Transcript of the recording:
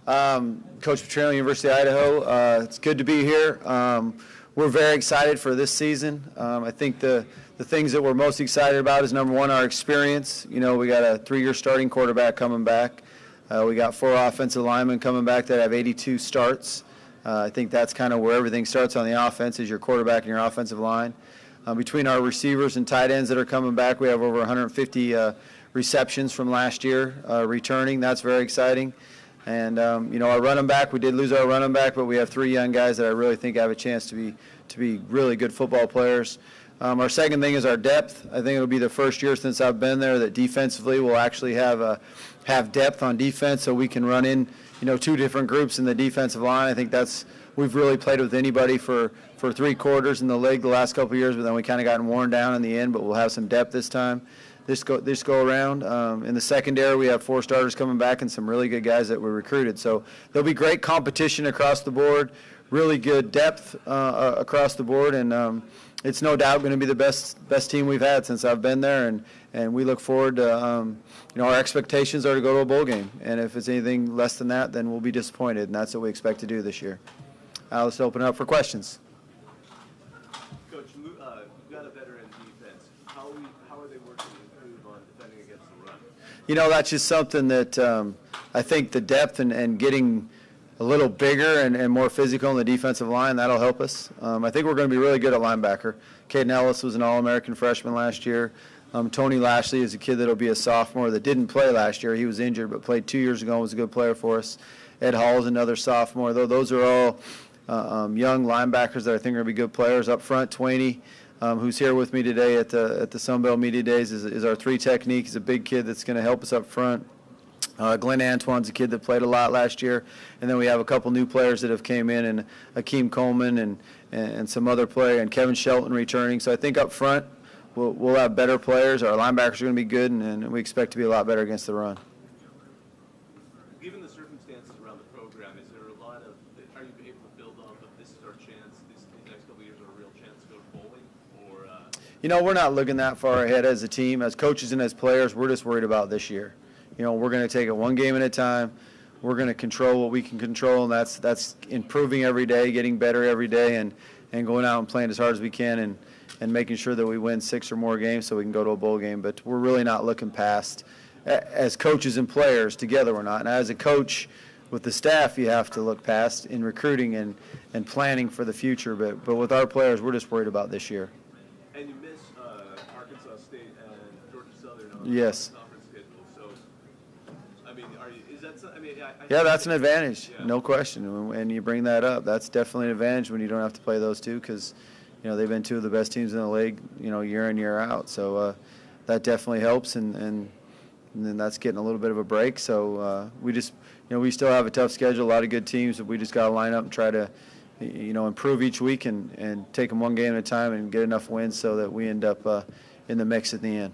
Coach Petrino, University of Idaho. It's good to be here. We're very excited for this season. I think the things that we're most excited about is, number one, our experience. You know, we got a 3-year starting quarterback coming back. We got 4 offensive linemen coming back that have 82 starts. I think that's kind of where everything starts on the offense, is your quarterback and your offensive line. Between our receivers and tight ends that are coming back, we have over 150 receptions from last year returning. That's very exciting. And, you know, our running back, we did lose our running back, but we have 3 young guys that I really think have a chance to be really good football players. Our second thing is our depth. I think it'll be the first year since I've been there that defensively we'll actually have depth on defense, so we can run in, you know, 2 different groups in the defensive line. I think we've really played with anybody for 3 quarters in the league the last couple of years, but then we kind of gotten worn down in the end, but we'll have some depth this time. This go around. In the secondary, we have 4 starters coming back and some really good guys that were recruited. So there'll be great competition across the board, really good depth across the board, and it's no doubt going to be the best team we've had since I've been there, and we look forward to, you know, our expectations are to go to a bowl game, and if it's anything less than that, then we'll be disappointed, and that's what we expect to do this year. Let's open it up for questions. Coach, you've got a veteran defense. How are they working to improve on defending against the run? You know, that's just something that I think the depth and getting a little bigger and more physical in the defensive line, that'll help us. I think we're going to be really good at linebacker. Caden Ellis was an All-American freshman last year. Tony Lashley is a kid that'll be a sophomore that didn't play last year. He was injured but played 2 years ago and was a good player for us. Ed Hall is another sophomore. Those are all young linebackers that I think are going to be good players. Up front, Twaney, who's here with me today at the Sunbelt Media Days, is our 3 technique. He's a big kid that's going to help us up front. Glenn Antoine's a kid that played a lot last year. And then we have a couple new players that have came in, and Akeem Coleman and some other player, and Kevin Shelton returning. So I think up front we'll have better players. Our linebackers are going to be good, and we expect to be a lot better against the run. Given the circumstances around the program, is there a lot of, are you able to build off of this is our chance, these next couple of years are a real chance to go to bowling? Or You know, we're not looking that far ahead as a team. As coaches and as players, we're just worried about this year. You know, we're going to take it one game at a time. We're going to control what we can control, and that's improving every day, getting better every day, and going out and playing as hard as we can and making sure that we win 6 or more games so we can go to a bowl game. But we're really not looking past, as coaches and players together we're not. And as a coach with the staff, you have to look past in recruiting and planning for the future. But with our players, we're just worried about this year. And you miss Arkansas State and Georgia Southern on yes. the conference schedule. So, I mean, is that something? I mean, yeah, that's an advantage, yeah. No question. And you bring that up, that's definitely an advantage when you don't have to play those 2, because, you know, they've been 2 of the best teams in the league, you know, year in, year out. So that definitely helps, and then that's getting a little bit of a break. So we just, you know, we still have a tough schedule, a lot of good teams, but we just got to line up and try to, you know, improve each week and take them one game at a time and get enough wins so that we end up in the mix at the end.